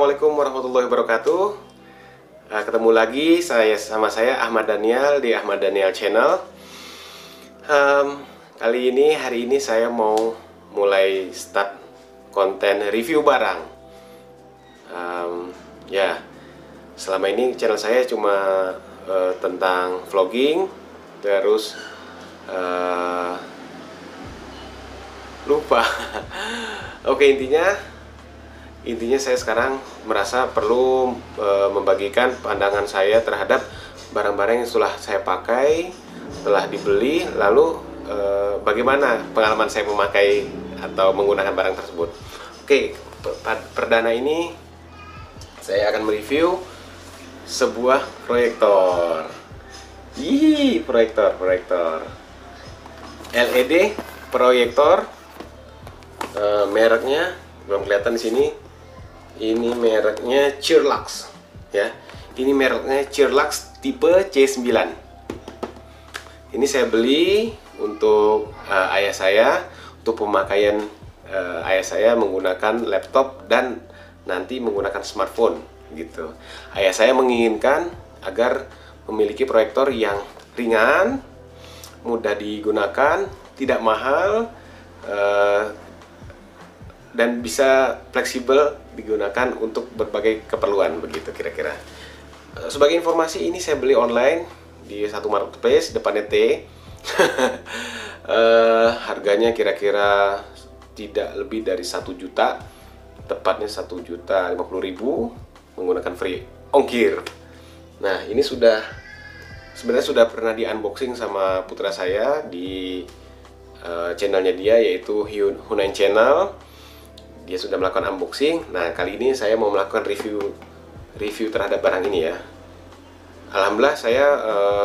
Assalamualaikum warahmatullahi wabarakatuh. Ketemu lagi sama saya Ahmad Daniel di Ahmad Daniel Channel. Hari ini saya mau mulai start konten review barang. Selama ini channel saya cuma tentang vlogging, terus lupa. Oke, intinya saya sekarang merasa perlu membagikan pandangan saya terhadap barang-barang yang setelah saya pakai, telah dibeli, lalu bagaimana pengalaman saya memakai atau menggunakan barang tersebut. Oke, perdana ini saya akan mereview sebuah proyektor. Proyektor LED proyektor, mereknya belum kelihatan di sini. Ini mereknya Cheerlux, ya. Ini mereknya Cheerlux tipe C9. Ini saya beli untuk ayah saya, untuk pemakaian ayah saya menggunakan laptop dan nanti menggunakan smartphone, gitu. Ayah saya menginginkan agar memiliki proyektor yang ringan, mudah digunakan, tidak mahal, dan bisa fleksibel digunakan untuk berbagai keperluan, begitu kira-kira. Sebagai informasi, ini saya beli online di satu marketplace, depannya T. Harganya kira-kira tidak lebih dari 1 juta, tepatnya 1.050.000 menggunakan free ongkir. Nah, ini sebenarnya sudah pernah di unboxing sama putra saya di channelnya dia, yaitu Hunain Channel. Dia sudah melakukan unboxing. Nah, kali ini saya mau melakukan review terhadap barang ini, ya. Alhamdulillah saya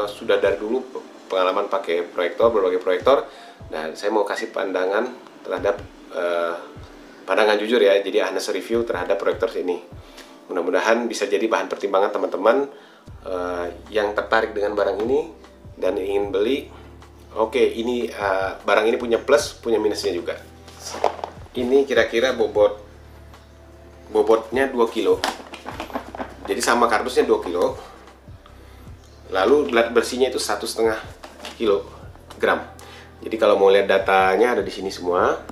sudah dari dulu pengalaman pakai berbagai proyektor, dan saya mau kasih pandangan terhadap pandangan jujur, ya. Jadi honest review terhadap proyektor ini. Mudah-mudahan bisa jadi bahan pertimbangan teman-teman yang tertarik dengan barang ini dan ingin beli. Oke, ini barang ini punya plus, punya minusnya juga. Ini kira-kira bobotnya 2 kilo. Jadi sama kardusnya 2 kilo. Lalu berat bersihnya itu 1,5 kilogram. Jadi kalau mau lihat datanya ada di sini semua.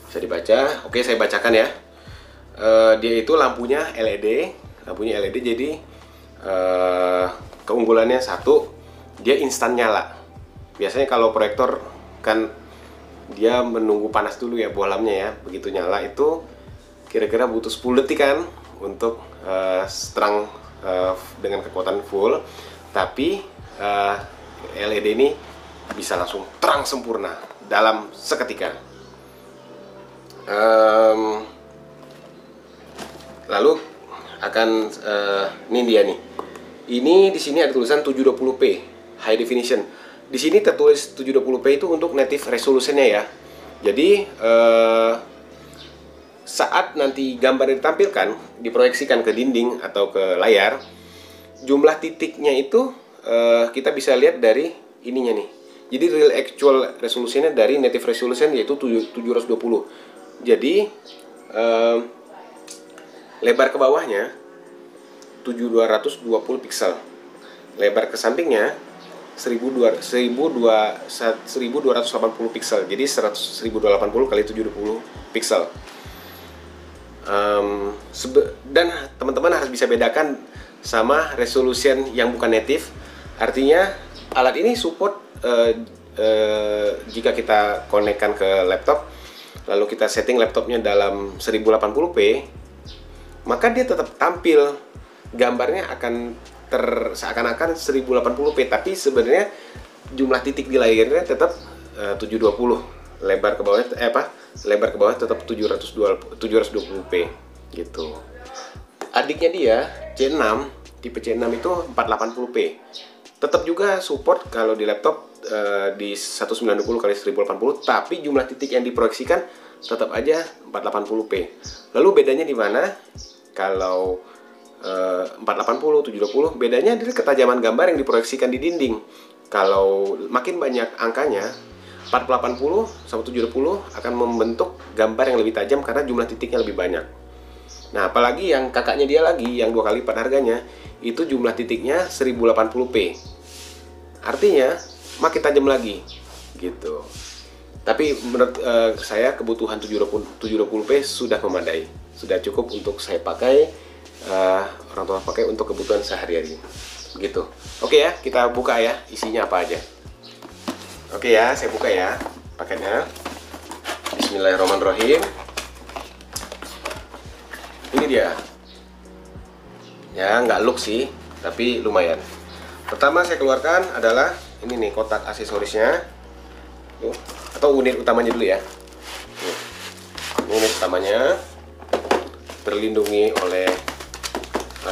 Bisa dibaca. Oke, saya bacakan, ya. Dia itu lampunya LED. Jadi keunggulannya satu, dia instan nyala. Biasanya kalau proyektor kan dia menunggu panas dulu, ya, bohlamnya, ya. Begitu nyala itu kira-kira butuh 10 detik kan untuk terang dengan kekuatan full. Tapi LED ini bisa langsung terang sempurna dalam seketika. Lalu akan ini dia nih. Ini di sini ada tulisan 720p high definition. Di sini tertulis 720p itu untuk native resolutionnya, ya. Jadi saat nanti gambar ditampilkan, diproyeksikan ke dinding atau ke layar, jumlah titiknya itu kita bisa lihat dari ininya nih. Jadi real actual resolutionnya dari native resolution yaitu 720. Jadi lebar ke bawahnya 7220 pixel, lebar ke sampingnya 1280 pixel. Jadi 1280 kali 70 pixel. Dan teman-teman harus bisa bedakan sama resolution yang bukan native. Artinya alat ini support jika kita konekkan ke laptop, lalu kita setting laptopnya dalam 1080p, maka dia tetap tampil, gambarnya akan seakan-akan 1080p, tapi sebenarnya jumlah titik di layarnya tetap 720. Lebar ke bawah tetap 720p, gitu. Adiknya dia C6, tipe C6 itu 480p. Tetap juga support kalau di laptop di 1920 kali 1080, tapi jumlah titik yang diproyeksikan tetap aja 480p. Lalu bedanya di mana? Kalau 480, 720, bedanya dari ketajaman gambar yang diproyeksikan di dinding. Kalau makin banyak angkanya, 480 sama 720 akan membentuk gambar yang lebih tajam karena jumlah titiknya lebih banyak. Nah, apalagi yang kakaknya dia lagi, yang 2 kali lipat harganya, itu jumlah titiknya 1080p. Artinya makin tajam lagi, gitu. Tapi menurut saya kebutuhan 720p sudah memadai, sudah cukup untuk saya pakai, orang tua pakai untuk kebutuhan sehari-hari, gitu. Oke ya, kita buka ya, isinya apa aja. Oke ya, saya buka ya paketnya. Bismillahirrahmanirrahim. Ini dia. Ya, nggak look sih, tapi lumayan. Pertama saya keluarkan adalah ini nih, kotak aksesorisnya. Tuh, atau unit utamanya dulu ya. Unit utamanya terlindungi oleh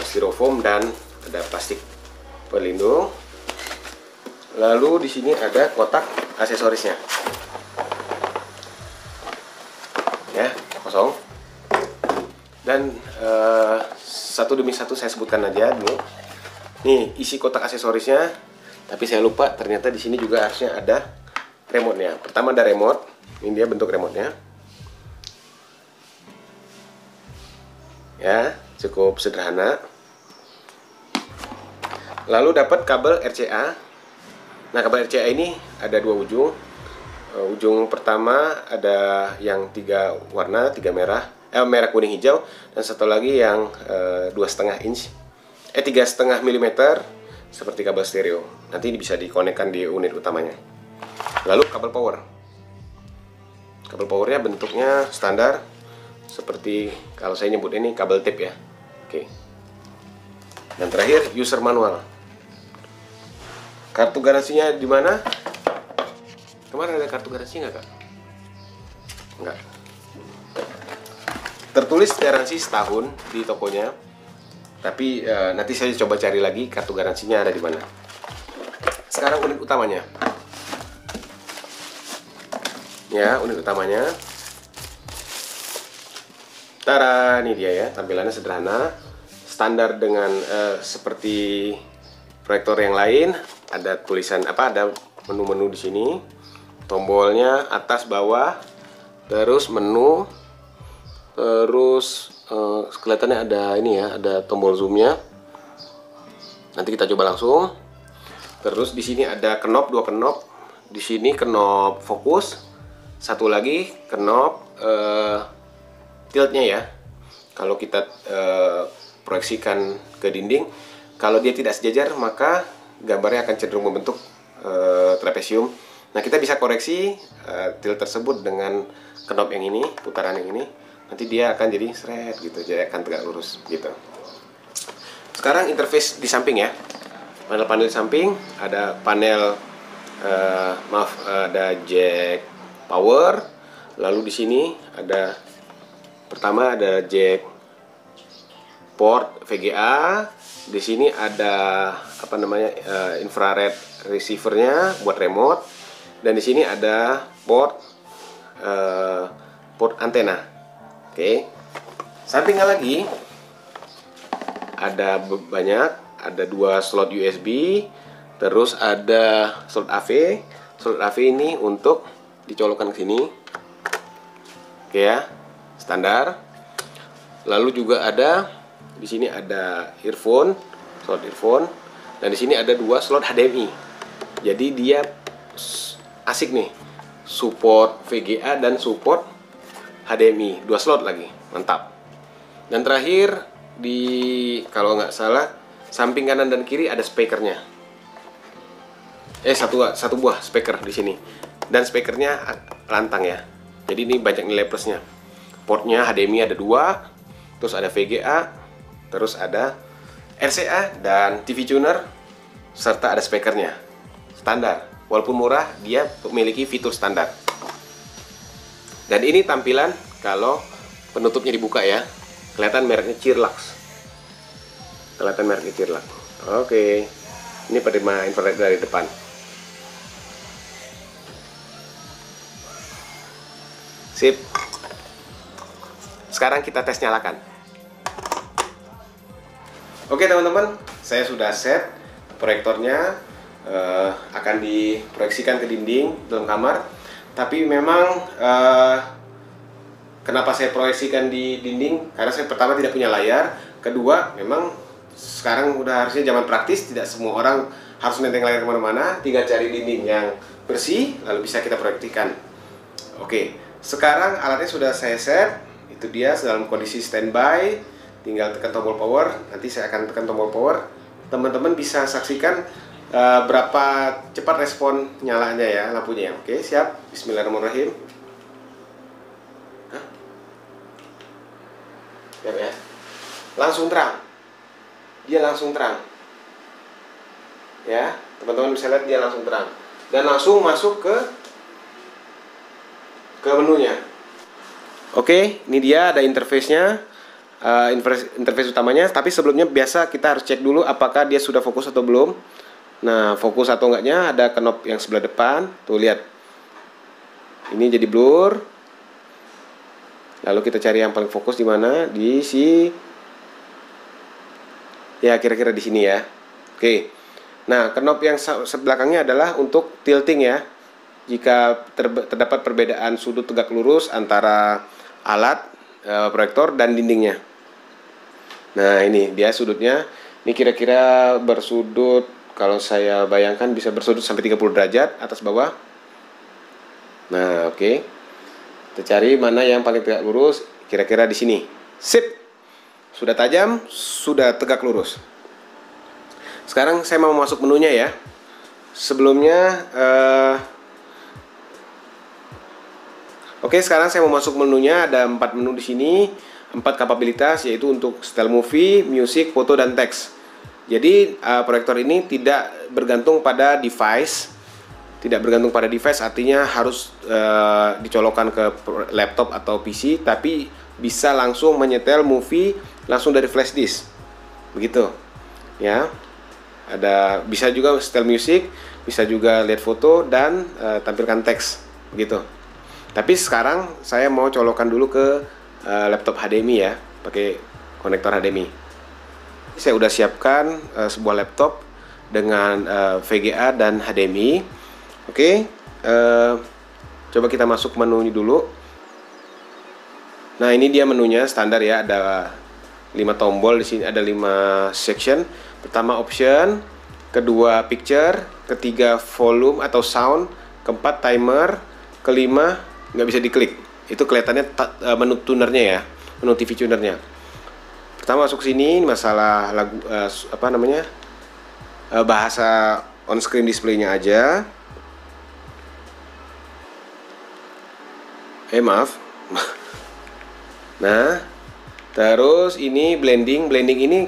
styrofoam dan ada plastik pelindung. Lalu di sini ada kotak aksesorisnya. Ya, kosong. Dan satu demi satu saya sebutkan aja dulu. Nih, isi kotak aksesorisnya. Tapi saya lupa, ternyata di sini juga harusnya ada remote-nya. Pertama ada remote. Ini dia bentuk remote-nya. Ya, cukup sederhana. Lalu dapat kabel RCA. Nah, kabel RCA ini ada 2 ujung. Ujung pertama ada yang 3 warna, 3 merah, merah, kuning, hijau, dan satu lagi yang 2,5 inch, 3,5 mm, seperti kabel stereo. Nanti ini bisa dikonekkan di unit utamanya. Lalu kabel power. Kabel powernya bentuknya standar, seperti kalau saya nyebut ini kabel tip ya. Oke. Dan terakhir user manual. Kartu garansinya di mana? Kemarin ada kartu garansi nggak, Kak? Nggak. Tertulis garansi setahun di tokonya. Tapi nanti saya coba cari lagi kartu garansinya ada di mana. Sekarang unit utamanya. Ya, unit utamanya. Tara, ini dia ya. Tampilannya sederhana, standar dengan seperti proyektor yang lain. Ada tulisan apa? Ada menu-menu di sini. Tombolnya atas bawah, terus menu, terus kelihatannya ada ini ya, ada tombol zoomnya. Nanti kita coba langsung. Terus di sini ada knop, 2 knop. Di sini knop fokus, satu lagi knop tiltnya ya. Kalau kita proyeksikan ke dinding, kalau dia tidak sejajar maka gambarnya akan cenderung membentuk trapesium. Nah, kita bisa koreksi tilt tersebut dengan knop yang ini, putaran yang ini. Nanti dia akan jadi seret gitu, jadi akan tegak lurus gitu. Sekarang interface di samping ya. Panel-panel di samping ada panel ada jack power. Lalu di sini ada pertama ada jack port VGA. Di sini ada apa namanya infrared receivernya buat remote, dan di sini ada port antena. Oke. Sampingnya lagi ada banyak, ada 2 slot USB, terus ada slot AV. Slot AV ini untuk dicolokkan ke sini. Oke ya, standar. Lalu juga ada di sini ada earphone, slot earphone, dan di sini ada 2 slot HDMI. Jadi dia asik nih, support VGA dan support HDMI, 2 slot lagi, mantap. Dan terakhir di kalau nggak salah samping kanan dan kiri ada speakernya. Satu buah speaker di sini, dan speakernya lantang ya. Jadi ini banyak nilai plusnya. Portnya HDMI ada 2, terus ada VGA, terus ada RCA dan TV tuner, serta ada speakernya. Standar, walaupun murah, dia memiliki fitur standar. Dan ini tampilan kalau penutupnya dibuka ya. Kelihatan mereknya Cirlux. Kelihatan mereknya Cirlux. Oke. Ini penerima infrared dari depan. Sip. Sekarang kita tes nyalakan. Oke teman-teman, saya sudah set proyektornya, akan diproyeksikan ke dinding dalam kamar. Tapi memang Kenapa saya proyeksikan di dinding? Karena saya pertama tidak punya layar, kedua memang sekarang udah harusnya zaman praktis, tidak semua orang harus nenteng layar kemana-mana, tinggal cari dinding yang bersih lalu bisa kita proyeksikan. Oke, sekarang alatnya sudah saya set, itu dia dalam kondisi standby, tinggal tekan tombol power. Nanti saya akan tekan tombol power, teman-teman bisa saksikan berapa cepat respon nyalanya ya lampunya. Oke, siap. Bismillahirrahmanirrahim. Ya, langsung terang, dia langsung terang ya, teman-teman bisa lihat dia langsung terang dan langsung masuk ke menunya. Oke, ini dia ada interface-nya, interface utamanya. Tapi sebelumnya biasa kita harus cek dulu apakah dia sudah fokus atau belum. Nah, fokus atau enggaknya ada knob yang sebelah depan, tuh lihat, ini jadi blur. Lalu kita cari yang paling fokus di mana? Di ya kira-kira di sini ya. Oke. Nah, knob yang sebelakangnya adalah untuk tilting ya. Jika terdapat perbedaan sudut tegak lurus antara alat proyektor dan dindingnya. Nah, ini dia sudutnya. Ini kira-kira bersudut, kalau saya bayangkan bisa bersudut sampai 30 derajat atas bawah. Nah, oke. Kita cari mana yang paling tegak lurus, kira-kira di sini. Sip. Sudah tajam, sudah tegak lurus. Sekarang saya mau masuk menunya ya. Sebelumnya oke, sekarang saya mau masuk menunya. Ada 4 menu di sini, 4 kapabilitas, yaitu untuk style movie, music, foto, dan teks. Jadi proyektor ini tidak bergantung pada device. Tidak bergantung pada device artinya harus dicolokkan ke laptop atau PC, tapi bisa langsung menyetel movie langsung dari flash disk. Begitu. Ya. Ada bisa juga setel music, bisa juga lihat foto dan tampilkan teks begitu. Tapi sekarang saya mau colokkan dulu ke laptop HDMI ya, pakai konektor HDMI. Saya udah siapkan sebuah laptop dengan VGA dan HDMI. Oke, coba kita masuk ke menu dulu. Nah, ini dia menunya standar ya, ada 5 tombol di sini, ada 5 section. Pertama option, kedua picture, ketiga volume atau sound, keempat timer, kelima nggak bisa diklik. Itu kelihatannya menu tunernya ya, menu TV tunernya. Pertama masuk sini masalah lagu bahasa on screen displaynya aja. Maaf. Nah, terus ini blending ini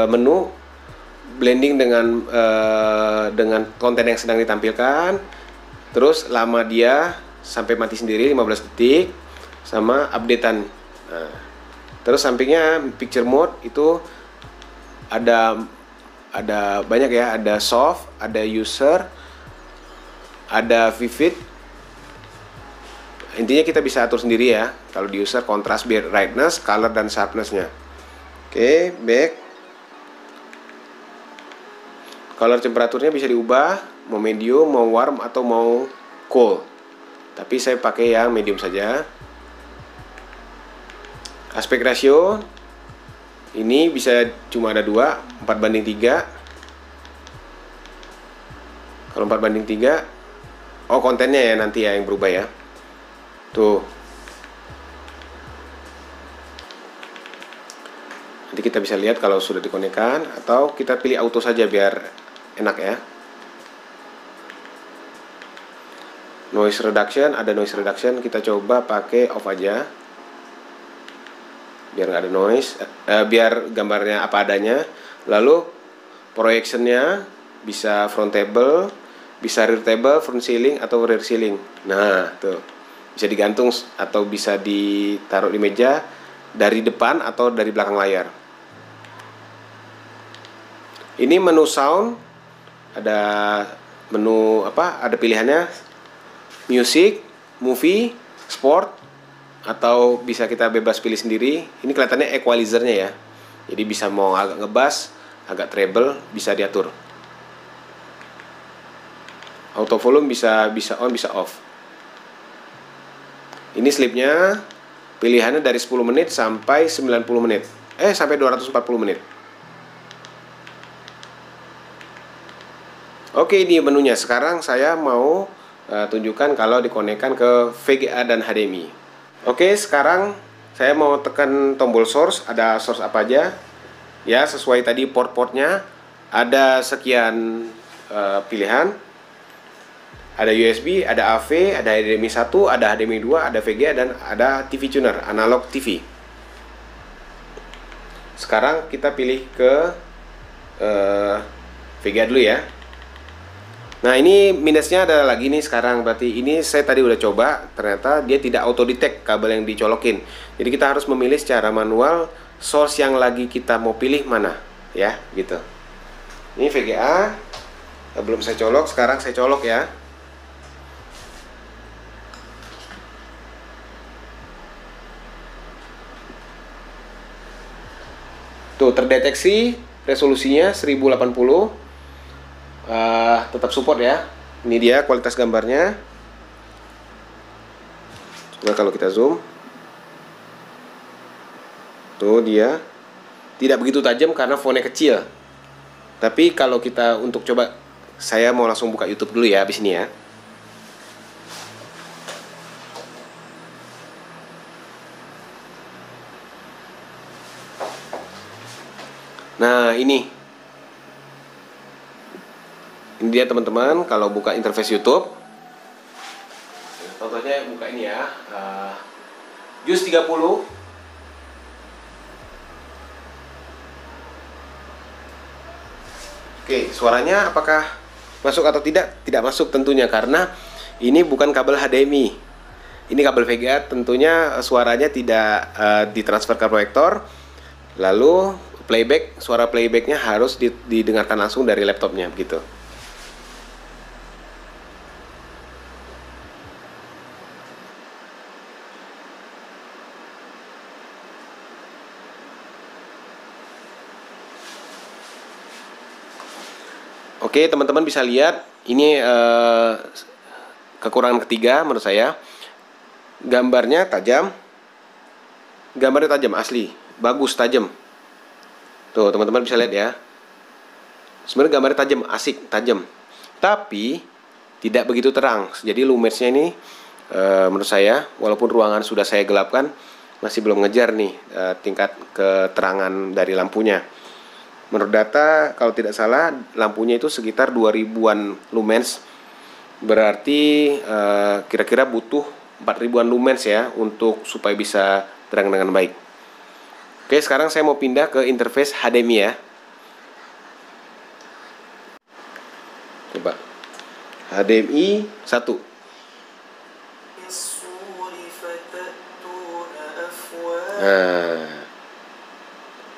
menu blending dengan konten yang sedang ditampilkan. Terus lama dia sampai mati sendiri 15 detik sama updatean. Nah, terus sampingnya picture mode itu ada banyak ya, ada soft, ada user, ada vivid. Intinya kita bisa atur sendiri ya. Kalau di user, kontras, brightness, color, dan sharpness-nya. Oke, back. Color temperaturnya bisa diubah, mau medium, mau warm, atau mau cool. Tapi saya pakai yang medium saja. Aspect ratio ini bisa cuma ada 2, 4:3. Kalau 4:3, oh kontennya ya nanti ya yang berubah ya. Tuh. Nanti kita bisa lihat kalau sudah dikonekkan, atau kita pilih auto saja biar enak ya. Noise reduction, ada noise reduction, kita coba pakai off aja. Biar nggak ada noise, biar gambarnya apa adanya. Lalu projectionnya bisa frontable, bisa rear table, front ceiling, atau rear ceiling. Nah, tuh. Bisa digantung atau bisa ditaruh di meja dari depan atau dari belakang layar. Ini menu sound, ada menu ada pilihannya music, movie, sport, atau bisa kita bebas pilih sendiri. Ini kelihatannya equalizernya ya, jadi bisa mau agak ngebass, agak treble, bisa diatur. Auto volume bisa on, bisa off. Ini slipnya, Pilihannya dari 10 menit sampai 90 menit. Sampai 240 menit. Oke, ini menunya. Sekarang saya mau tunjukkan kalau dikonekkan ke VGA dan HDMI. Oke, sekarang saya mau tekan tombol source. Ada source apa aja? Ya, sesuai tadi port-portnya. Ada sekian pilihan. Ada USB, ada AV, ada HDMI 1, ada HDMI 2, ada VGA, dan ada TV tuner, analog TV. Sekarang kita pilih ke VGA dulu ya. Nah, ini minusnya ada lagi nih sekarang. Berarti ini saya tadi udah coba, ternyata dia tidak auto detect kabel yang dicolokin. Jadi kita harus memilih secara manual source yang lagi kita mau pilih mana, ya, gitu. Ini VGA, belum saya colok, sekarang saya colok ya. Tuh, terdeteksi resolusinya 1080. Tetap support ya. Ini dia kualitas gambarnya. Coba kalau kita zoom, tuh dia tidak begitu tajam karena fontnya kecil. Tapi kalau kita untuk coba, saya mau langsung buka YouTube dulu ya, habis ini ya. Nah, ini dia teman-teman, kalau buka interface YouTube. Contohnya buka ini ya, JUS 30. Oke, suaranya apakah masuk atau tidak? Tidak masuk tentunya, karena ini bukan kabel HDMI. Ini kabel VGA, tentunya suaranya tidak ditransfer ke proyektor. Lalu playback, suara playbacknya harus didengarkan langsung dari laptopnya begitu. Oke, teman-teman bisa lihat ini kekurangan ketiga menurut saya. Gambarnya tajam. Gambarnya tajam asli, bagus, tajam. Tuh, teman-teman bisa lihat ya. Sebenarnya gambarnya tajam, asik, tajam. Tapi tidak begitu terang. Jadi lumensnya ini menurut saya, walaupun ruangan sudah saya gelapkan, masih belum ngejar nih tingkat keterangan dari lampunya. Menurut data, kalau tidak salah, lampunya itu sekitar 2000-an lumens. Berarti kira-kira butuh 4000-an lumens ya, untuk supaya bisa terang dengan baik. Oke, sekarang saya mau pindah ke interface HDMI ya. Coba HDMI 1. Nah,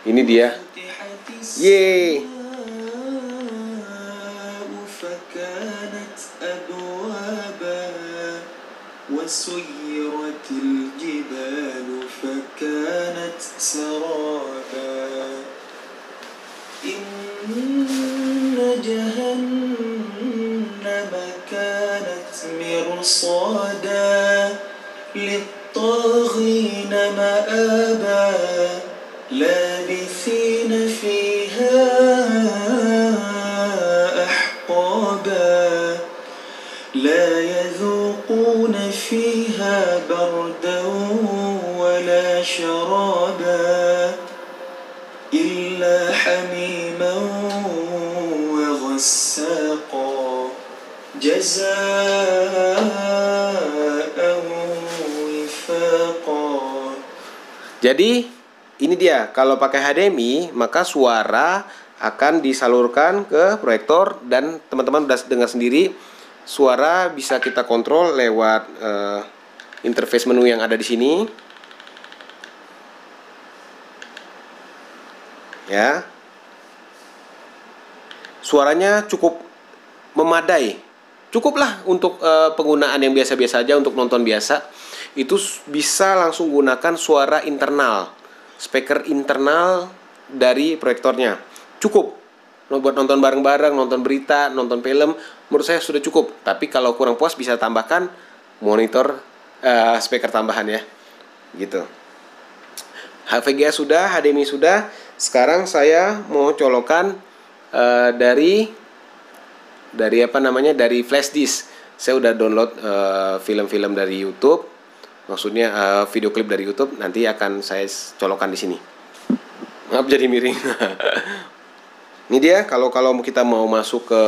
ini dia. Yeay. وسيرت الجبال فكانت سرابا إن جهنم كانت مرصادا للطاغين مآبا لابثين فيها أحقابا لا يذوقون فيها بردا ولا شرابا إلا حميما وغساقا جزاء وفاقا. Jadi ini dia, kalau pakai HDMI maka suara akan disalurkan ke proyektor, dan teman-teman udah dengar sendiri, suara bisa kita kontrol lewat interface menu yang ada di sini. Ya. Suaranya cukup memadai. Cukuplah untuk penggunaan yang biasa-biasa aja, untuk nonton biasa. Itu bisa langsung gunakan suara internal, speaker internal dari proyektornya. Cukup buat nonton bareng-bareng, nonton berita, nonton film, menurut saya sudah cukup. Tapi kalau kurang puas bisa tambahkan monitor speaker tambahan ya, gitu. VGA sudah, HDMI sudah. Sekarang saya mau colokan dari apa namanya, dari flash disk. Saya udah download film-film dari YouTube, maksudnya video klip dari YouTube. Nanti akan saya colokan di sini. Maaf jadi miring. Ini dia kalau kita mau masuk ke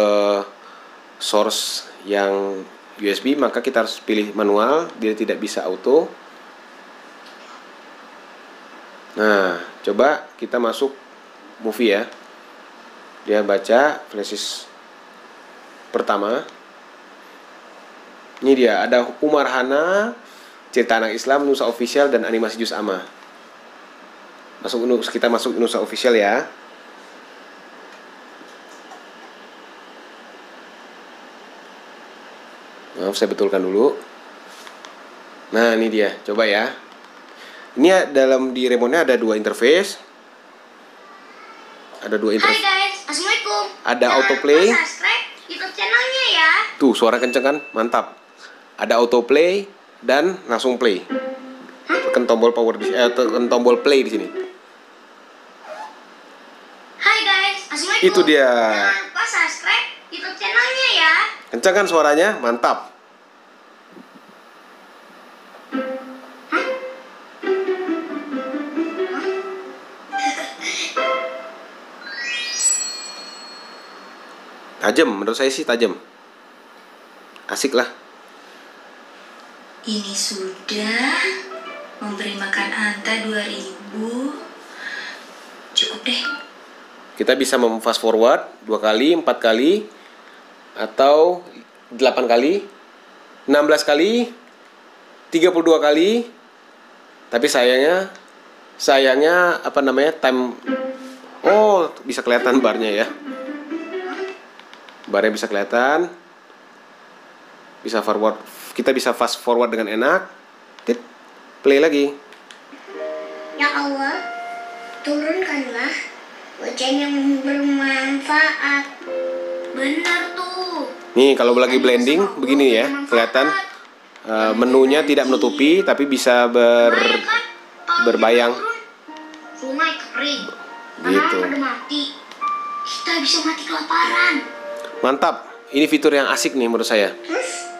source yang USB, maka kita harus pilih manual, dia tidak bisa auto. Nah, coba kita masuk movie ya. Dia baca flashdisk pertama. Ini dia, ada Umar Hana, cerita anak Islam, Nusa Official, dan animasi Juz Amma. Kita masuk Nusa Official ya. Maaf, saya betulkan dulu. Nah, ini dia, coba ya. Ini di remote-nya ada dua interface. Hai guys, assalamualaikum. Ada autoplay. Subscribe YouTube channelnya ya. Tuh, suara kenceng kan? Mantap. Ada autoplay dan langsung play. Tekan tombol tekan tombol play di sini. Hai guys, assalamualaikum. Itu dia. Jangan lupa subscribe YouTube channelnya ya. Kenceng kan suaranya? Mantap. Tajam, menurut saya sih tajam. Asik lah. Ini sudah memberi makan Anta 2000. Cukup deh. Kita bisa fast forward 2 kali, 4 kali, atau 8 kali, 16 kali, 32 kali. Tapi sayangnya apa namanya, time. Oh, bisa kelihatan barnya ya. Barnya bisa kelihatan. Bisa forward, kita bisa fast forward dengan enak. Tit, play lagi. Ya Allah, turunkanlah hujan yang bermanfaat. Benar tuh. Nih, kalau lagi blending begini ya, kelihatan menunya tidak menutupi, tapi bisa berbayang. Sungai kering. Gitu. Tanaman pada mati. Kita bisa mati kelaparan. Mantap. Ini fitur yang asik nih menurut saya. Terus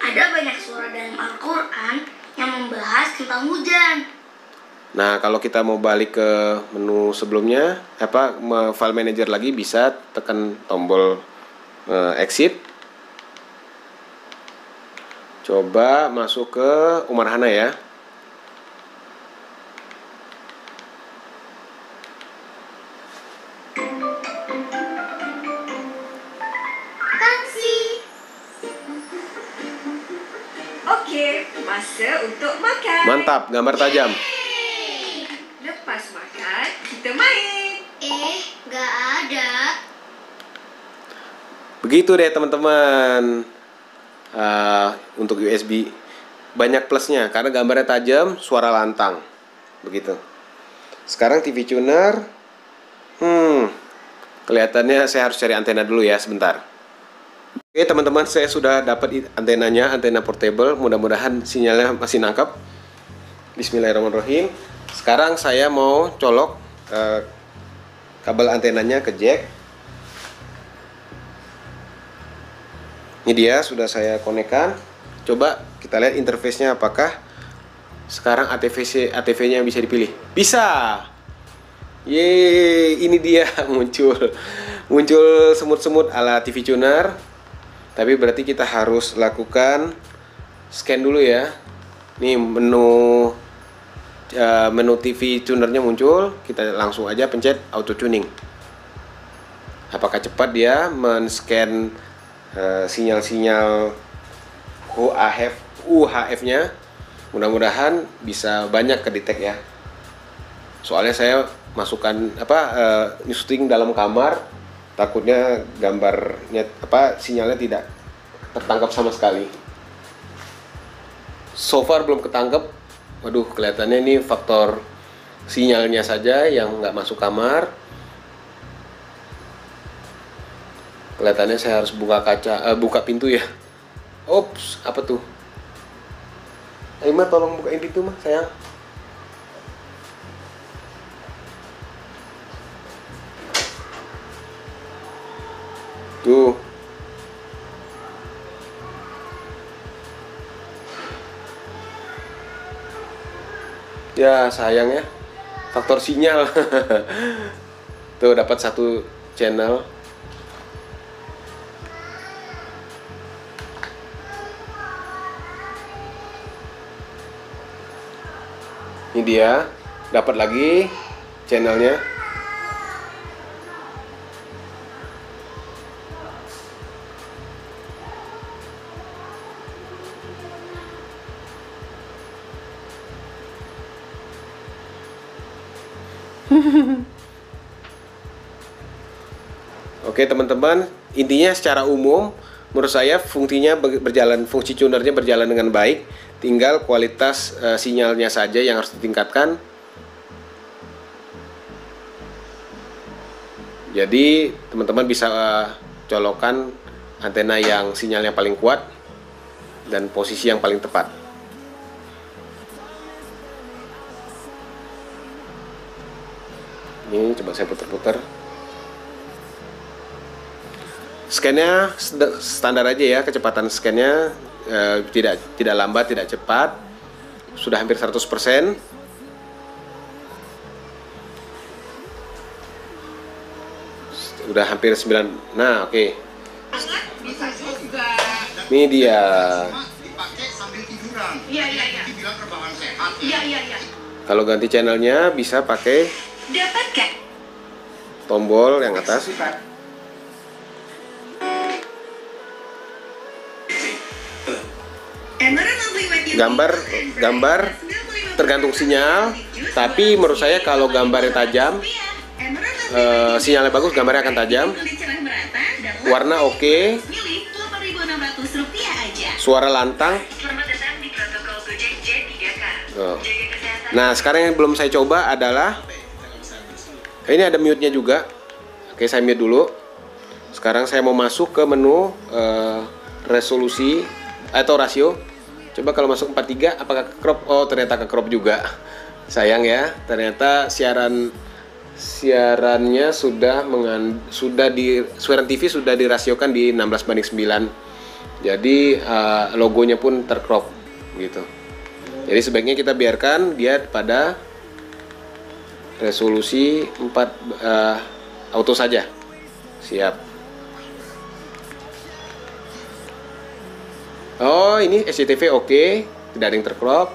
ada banyak surah dalam Al-Quran yang membahas tentang hujan. Nah, kalau kita mau balik ke menu sebelumnya, file manager lagi, bisa tekan tombol exit. Coba masuk ke Umar Hana ya. Oke, masa untuk makan. Mantap, gambar tajam. Lepas makan, kita main. Gak ada. Begitu deh teman-teman. Untuk USB banyak plusnya karena gambarnya tajam, suara lantang. Begitu. Sekarang TV tuner. Kelihatannya saya harus cari antena dulu ya, sebentar. Oke teman-teman, saya sudah dapat antenanya, antena portable. Mudah-mudahan sinyalnya masih nangkap. Bismillahirrahmanirrahim. Sekarang saya mau colok kabel antenanya ke jack. Ini dia, sudah saya konekkan. Coba kita lihat interface-nya apakah sekarang ATV-nya bisa dipilih. Bisa. Yeay, ini dia muncul semut-semut ala TV tuner. Tapi berarti kita harus lakukan scan dulu ya. Nih menu TV tunernya muncul. Kita langsung aja pencet auto tuning. Apakah cepat dia men-scan sinyal-sinyal UHF-nya? Mudah-mudahan bisa banyak kedetek ya. Soalnya saya masukkan shooting dalam kamar, takutnya gambarnya sinyalnya tidak tertangkap sama sekali. So far belum ketangkep. Waduh, kelihatannya ini faktor sinyalnya saja yang nggak masuk kamar. Kelihatannya saya harus buka pintu ya. Ops, apa tuh? Aima tolong bukain pintu mah sayang. Tuh. Ya sayang ya, faktor sinyal. Tuh dapat satu channel. Ini dia, dapat lagi channelnya. Oke teman-teman, intinya secara umum menurut saya fungsi tunernya berjalan dengan baik, tinggal kualitas sinyalnya saja yang harus ditingkatkan. Jadi teman-teman bisa colokan antena yang sinyalnya paling kuat dan posisi yang paling tepat. Ini coba saya putar-putar. Scan-nya standar aja ya, kecepatan scan-nya tidak lambat, tidak cepat. Sudah hampir 100%. Udah hampir 9. Nah, oke. Bisa juga. Ini dia. Dipakai sambil tiduran. Iya. Dibilang rebahan sehat. Iya. Kalau ganti channelnya bisa pakai Dapatkan. tombol yang atas. Gambar tergantung sinyal, tapi menurut saya kalau gambarnya tajam, sinyalnya bagus, gambarnya akan tajam. Warna oke, suara lantang. Oh. Nah sekarang yang belum saya coba adalah ini ada mute-nya juga. Oke, saya mute dulu. Sekarang saya mau masuk ke menu resolusi atau rasio. Coba kalau masuk 43 apakah ke crop? Oh ternyata ke crop juga. Sayang ya, ternyata siarannya siaran TV sudah dirasiokan di 16:9. Jadi logonya pun tercrop gitu. Jadi sebaiknya kita biarkan dia pada resolusi 4 auto saja. Siap. Oh ini SCTV oke, tidak ada yang tercrop.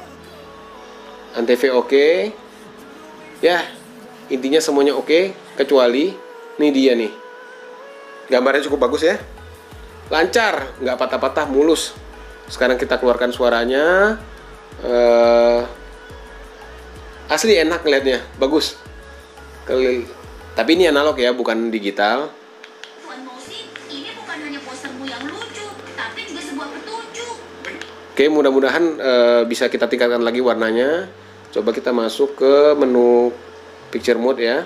Antv oke. Ya intinya semuanya oke, kecuali ini dia nih. Gambarnya cukup bagus ya, lancar, nggak patah-patah, mulus. Sekarang kita keluarkan suaranya. Asli enak lihatnya, bagus. Tapi ini analog ya, bukan digital. Ini bukan hanya postermu yang lucu, tapi juga sebuah petunjuk. Oke, mudah-mudahan bisa kita tingkatkan lagi warnanya. Coba kita masuk ke menu picture mode ya.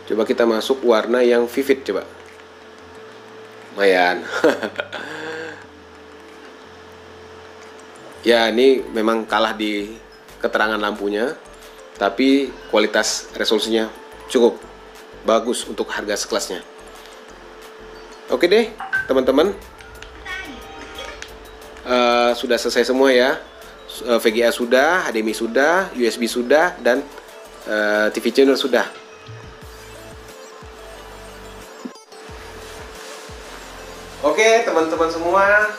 Coba kita masuk warna yang vivid coba. Lumayan. Ya, ini memang kalah di keterangan lampunya, tapi kualitas resolusinya cukup bagus untuk harga sekelasnya. Oke deh, teman-teman. Sudah selesai semua ya. VGA sudah, HDMI sudah, USB sudah, dan TV channel sudah. Oke teman-teman semua,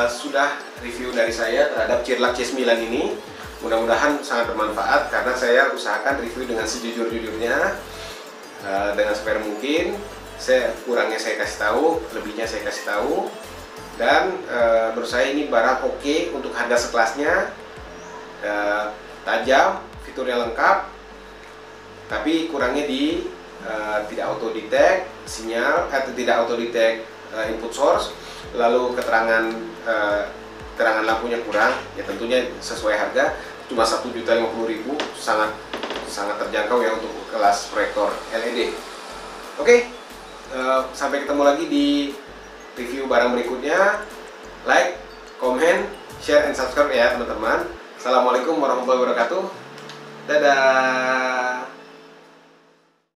sudah review dari saya terhadap Cirlac C9 ini. Mudah-mudahan sangat bermanfaat karena saya usahakan review dengan sejujur-jujurnya, dengan sefair mungkin. Kurangnya saya kasih tahu, lebihnya saya kasih tahu. Dan menurut saya ini barang oke untuk harga sekelasnya, tajam, fiturnya lengkap, tapi kurangnya di tidak auto detect sinyal atau tidak auto detect input source, lalu keterangan lampunya kurang. Ya tentunya sesuai harga, cuma 1.050.000, sangat terjangkau ya untuk kelas proyektor LED. Oke, sampai ketemu lagi di review barang berikutnya. Like, komen, share, and subscribe ya teman-teman. Assalamualaikum warahmatullahi wabarakatuh. Dadah.